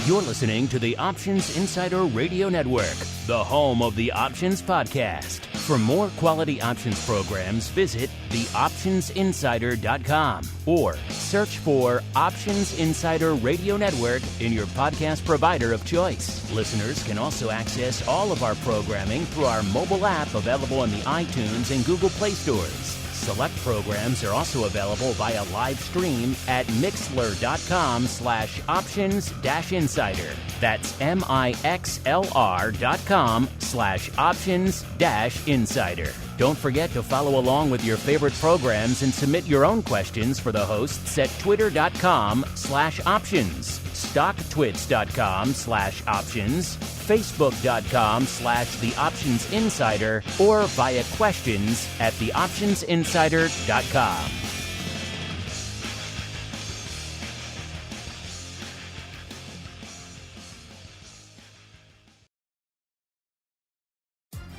You're listening to the Options Insider Radio Network, the home of the Options Podcast. For more quality options programs, visit theoptionsinsider.com or search for Options Insider Radio Network in your podcast provider of choice. Listeners can also access all of our programming through our mobile app available in the iTunes and Google Play stores. Select programs are also available via live stream at mixlr.com/options-insider. That's mixlr.com/options-insider. Don't forget to follow along with your favorite programs and submit your own questions for the hosts at twitter.com/options, stocktwits.com/options, facebook.com/theoptionsinsider, or via questions at theoptionsinsider.com.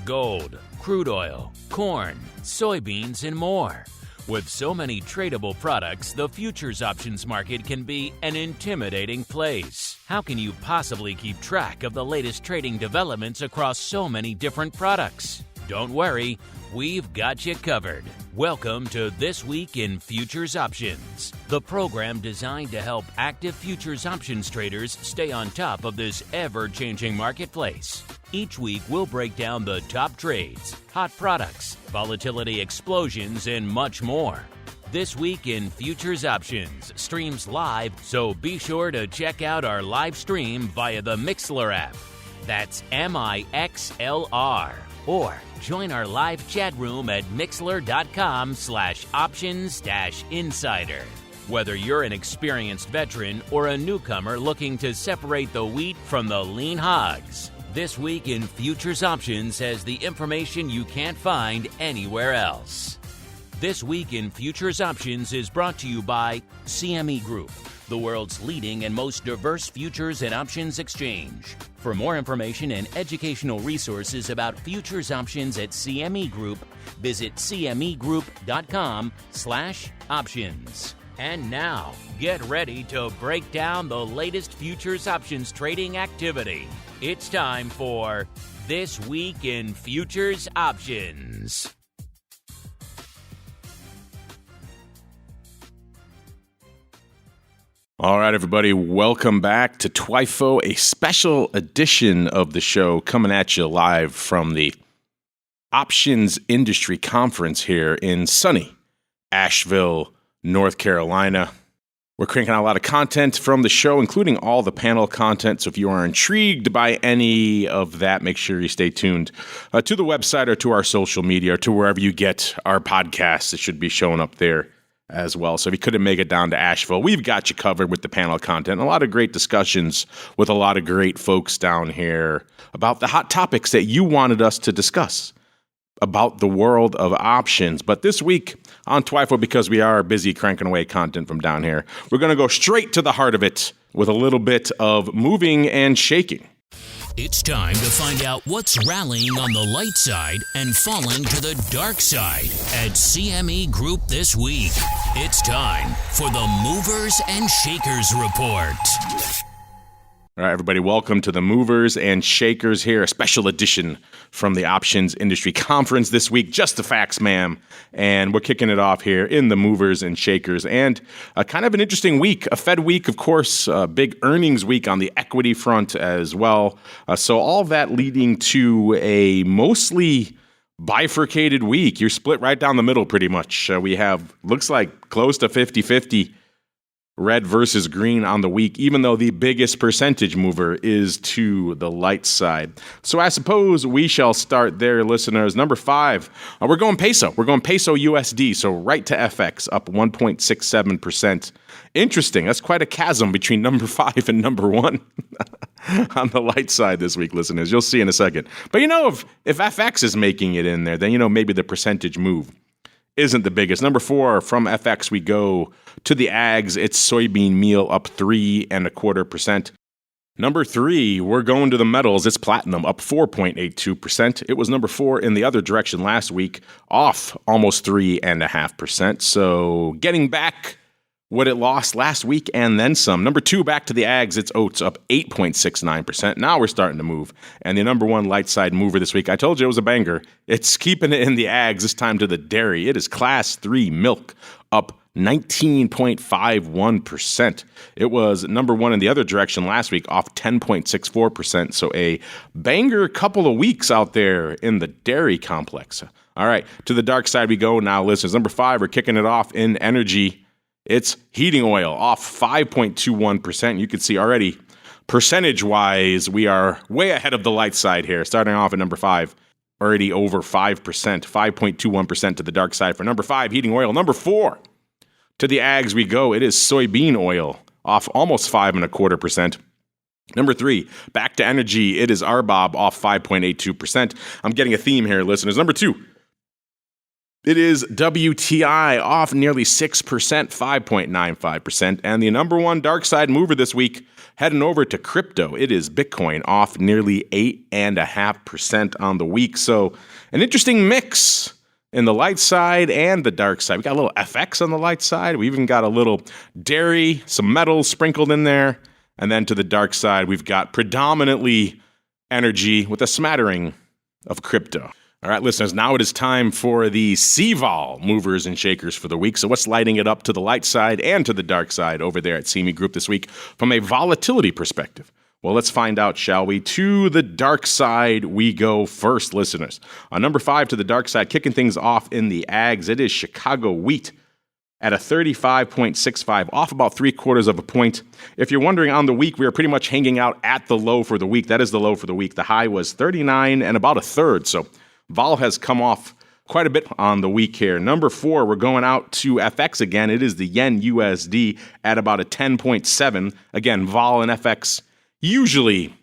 Gold, crude oil, corn, soybeans, and more. With so many tradable products, the futures options market can be an intimidating place. How can you possibly keep track of the latest trading developments across so many different products? Don't worry, we've got you covered. Welcome to This Week in Futures Options, the program designed to help active futures options traders stay on top of this ever-changing marketplace. Each week, we'll break down the top trades, hot products, volatility explosions, and much more. This Week in Futures Options streams live, so be sure to check out our live stream via the Mixlr app. That's MIXLR. Or join our live chat room at mixlr.com/options-insider. Whether you're an experienced veteran or a newcomer looking to separate the wheat from the lean hogs, This Week in Futures Options has the information you can't find anywhere else. This Week in Futures Options is brought to you by CME Group, the world's leading and most diverse futures and options exchange. For more information and educational resources about futures options at CME Group, visit cmegroup.com/options. And now, get ready to break down the latest futures options trading activity. It's time for This Week in Futures Options. All right, everybody, welcome back to TWIFO, a special edition of the show coming at you live from the Options Industry Conference here in sunny Asheville, North Carolina. We're cranking out a lot of content from the show, including all the panel content. So if you are intrigued by any of that, make sure you stay tuned to the website or to our social media or to wherever you get our podcasts. It should be showing up there as well. So if you couldn't make it down to Asheville, we've got you covered with the panel content. A lot of great discussions with a lot of great folks down here about the hot topics that you wanted us to discuss about the world of options. But this week on TWIFO, because we are busy cranking away content from down here, we're going to go straight to the heart of it with a little bit of moving and shaking. It's time to find out what's rallying on the light side and falling to the dark side at CME Group this week. It's time for the Movers and Shakers Report. All right, everybody, welcome to the Movers and Shakers here, a special edition from the Options Industry Conference this week. Just the facts, ma'am. And we're kicking it off here in the Movers and Shakers. And kind of an interesting week, a Fed week, of course, a big earnings week on the equity front as well. So all that leading to a mostly bifurcated week. You're split right down the middle pretty much. We have, looks like, close to 50-50. Red versus green on the week, even though the biggest percentage mover is to the light side. So I suppose we shall start there, listeners. Number 5, we're going peso. We're going peso USD, so right to FX, up 1.67%. Interesting. That's quite a chasm between number 5 and number 1 on the light side this week, listeners. You'll see in a second. But if FX is making it in there, then maybe the percentage move isn't the biggest. Number 4, from FX, we go to the ags. It's soybean meal up 3.25%. Number 3, we're going to the metals. It's platinum up 4.82%. It was number 4 in the other direction last week, off almost 3.5%. So getting back what it lost last week and then some. Number 2, back to the Ags. It's oats up 8.69%. Now we're starting to move. And the number 1 light side mover this week, I told you it was a banger. It's keeping it in the Ags, this time to the dairy. It is Class 3 milk up 19.51%. It was number 1 in the other direction last week, off 10.64%. So a banger couple of weeks out there in the dairy complex. All right, to the dark side we go now, listeners. Number 5, we're kicking it off in energy. It's heating oil, off 5.21%. You can see already, percentage-wise, we are way ahead of the light side here. Starting off at number 5, already over 5%, 5.21% to the dark side for number 5, heating oil. Number 4, to the Ags we go. It is soybean oil, off almost 5.25%. Number 3, back to energy. It is RBOB, off 5.82%. I'm getting a theme here, listeners. Number 2, it is WTI, off nearly 6%, 5.95%. And the number 1 dark side mover this week, heading over to crypto. It is Bitcoin, off nearly 8.5% on the week. So an interesting mix in the light side and the dark side. We got a little FX on the light side. We even got a little dairy, some metals sprinkled in there. And then to the dark side, we've got predominantly energy with a smattering of crypto. All right, listeners, now it is time for the CVOL movers and shakers for the week. So what's lighting it up to the light side and to the dark side over there at CME Group this week from a volatility perspective? Well, let's find out, shall we? To the dark side we go first, listeners. On number 5 to the dark side, kicking things off in the Ags, it is Chicago wheat at a 35.65, off about 0.75 of a point. If you're wondering, on the week, we are pretty much hanging out at the low for the week. That is the low for the week. The high was 39 and about a third, so vol has come off quite a bit on the week here. Number 4, we're going out to FX again. It is the yen USD at about a 10.7. Again, vol and FX usually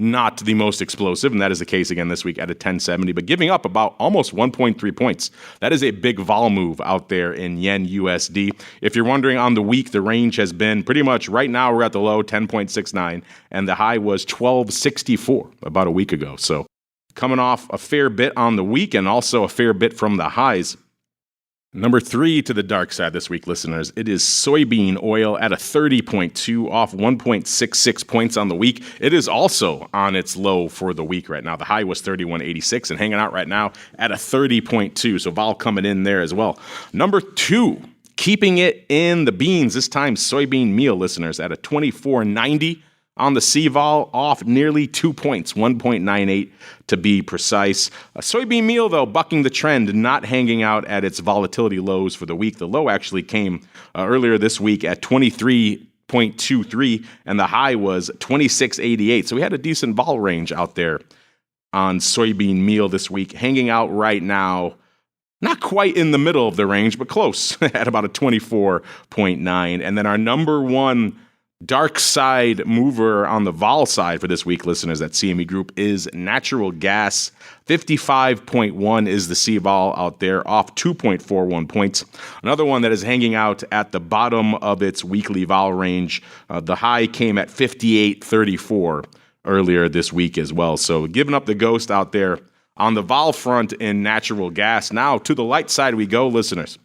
not the most explosive, and that is the case again this week at a 10.70, but giving up about almost 1.3 points. That is a big vol move out there in yen USD. If you're wondering, on the week, the range has been pretty much right now we're at the low, 10.69, and the high was 12.64 about a week ago. So coming off a fair bit on the week and also a fair bit from the highs. Number 3 to the dark side this week, listeners, it is soybean oil at a 30.2, off 1.66 points on the week. It is also on its low for the week right now. The high was 31.86 and hanging out right now at a 30.2, so vol coming in there as well. Number 2, keeping it in the beans, this time soybean meal, listeners, at a 24.90. On the CVOL, off nearly 2 points, 1.98 to be precise. Soybean meal, though, bucking the trend, not hanging out at its volatility lows for the week. The low actually came earlier this week at 23.23, and the high was 26.88. So we had a decent vol range out there on soybean meal this week, hanging out right now, not quite in the middle of the range, but close at about a 24.9. And then our number 1 dark side mover on the vol side for this week, listeners, at CME Group is natural gas. 55.1 is the CVOL out there, off 2.41 points. Another one that is hanging out at the bottom of its weekly vol range. The high came at 58.34 earlier this week as well. So giving up the ghost out there on the vol front in natural gas. Now to the light side we go, listeners.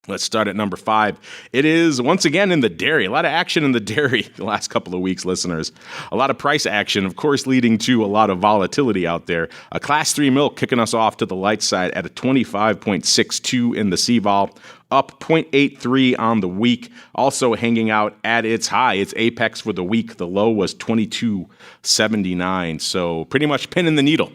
Let's start at number 5. It is, once again, in the dairy. A lot of action in the dairy the last couple of weeks, listeners. A lot of price action, of course, leading to a lot of volatility out there. A Class 3 milk kicking us off to the light side at a 25.62 in the CVOL, up 0.83 on the week. Also hanging out at its high, its apex for the week. The low was 22.79. So pretty much pinning the needle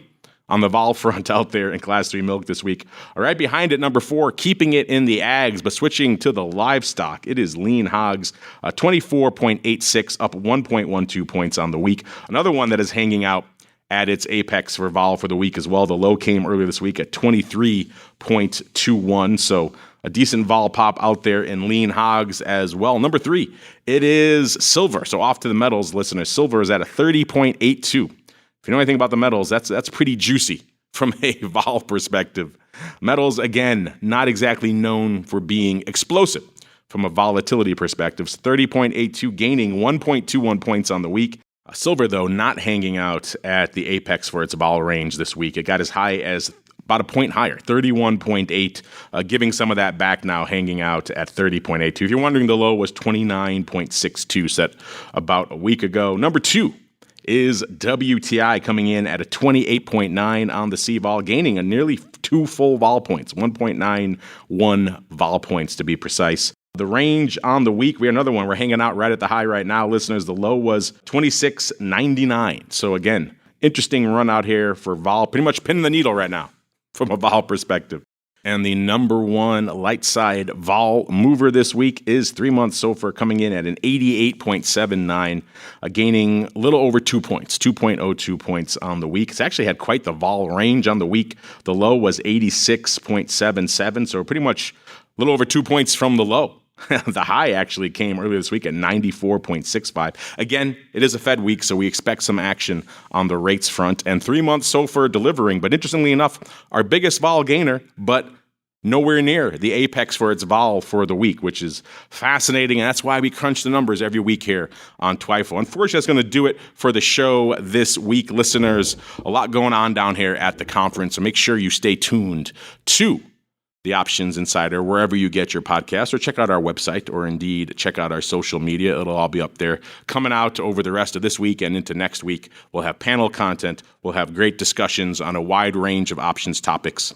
on the vol front out there in Class 3 milk this week. All right, behind it, number 4, keeping it in the Ags, but switching to the livestock. It is lean hogs, 24.86, up 1.12 points on the week. Another one that is hanging out at its apex for vol for the week as well. The low came earlier this week at 23.21, so a decent vol pop out there in lean hogs as well. Number 3, it is silver. So off to the metals, listeners. Silver is at a 30.82. If you know anything about the metals, that's pretty juicy from a vol perspective. Metals, again, not exactly known for being explosive from a volatility perspective. 30.82, gaining 1.21 points on the week. Silver, though, not hanging out at the apex for its vol range this week. It got as high as about a point higher, 31.8, giving some of that back now, hanging out at 30.82. If you're wondering, the low was 29.62, set about a week ago. Number 2 is WTI, coming in at a 28.9 on the CVOL, gaining a nearly 2 full vol points, 1.91 vol points to be precise. The range on the week, we have another one. We're hanging out right at the high right now, listeners. The low was 26.99. So again, interesting run out here for vol, pretty much pinning the needle right now from a vol perspective. And the number 1 light side vol mover this week is 3-month SOFR, coming in at an 88.79, gaining a little over 2 points, 2.02 points on the week. It's actually had quite the vol range on the week. The low was 86.77, so pretty much a little over 2 points from the low. The high actually came earlier this week at 94.65. Again, it is a Fed week, so we expect some action on the rates front. And 3-month SOFR delivering, but interestingly enough, our biggest vol gainer, but nowhere near the apex for its vol for the week, which is fascinating. And that's why we crunch the numbers every week here on TWIFO. Unfortunately, that's going to do it for the show this week, listeners. A lot going on down here at the conference, so make sure you stay tuned to the Options Insider, wherever you get your podcast, or check out our website, or indeed check out our social media. It'll all be up there. Coming out over the rest of this week and into next week, we'll have panel content. We'll have great discussions on a wide range of options topics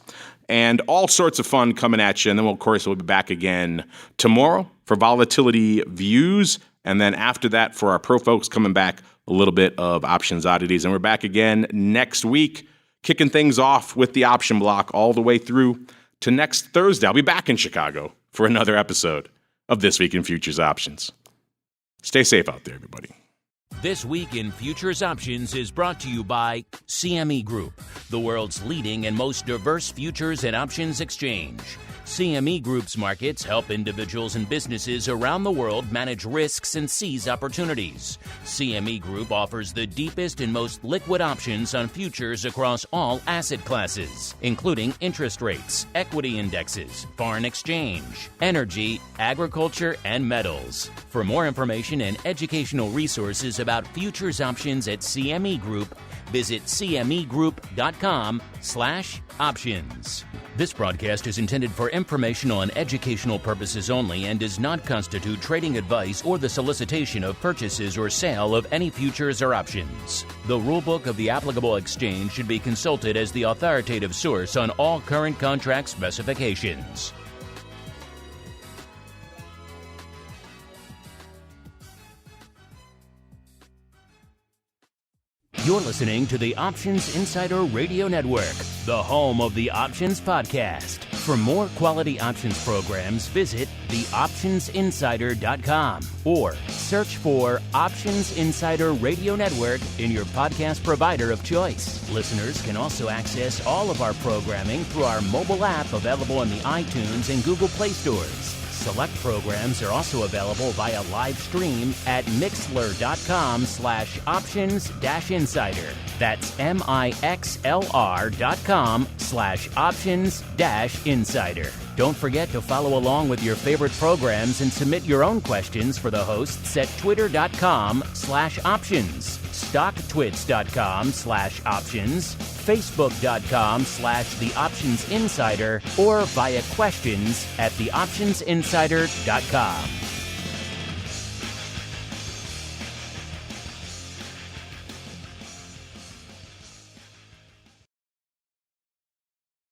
and all sorts of fun coming at you. And then, of course, we'll be back again tomorrow for volatility views. And then after that, for our pro folks, coming back, a little bit of options oddities. And we're back again next week, kicking things off with the option block all the way through to next Thursday. I'll be back in Chicago for another episode of This Week in Futures Options. Stay safe out there, everybody. This Week in Futures Options is brought to you by CME Group, the world's leading and most diverse futures and options exchange. CME Group's markets help individuals and businesses around the world manage risks and seize opportunities. CME Group offers the deepest and most liquid options on futures across all asset classes, including interest rates, equity indexes, foreign exchange, energy, agriculture, and metals. For more information and educational resources about futures options at CME Group, visit cmegroup.com/options. This broadcast is intended for informational and educational purposes only and does not constitute trading advice or the solicitation of purchases or sale of any futures or options. The rulebook of the applicable exchange should be consulted as the authoritative source on all current contract specifications. You're listening to the Options Insider Radio Network, the home of the Options Podcast. For more quality options programs, visit theoptionsinsider.com or search for Options Insider Radio Network in your podcast provider of choice. Listeners can also access all of our programming through our mobile app available in the iTunes and Google Play stores. Select programs are also available via live stream at mixlr.com/options-insider. That's mixlr.com/options-insider. Don't forget to follow along with your favorite programs and submit your own questions for the hosts at twitter.com/options, stocktwits.com/options, facebook.com/theoptionsinsider, or via questions at theoptionsinsider.com.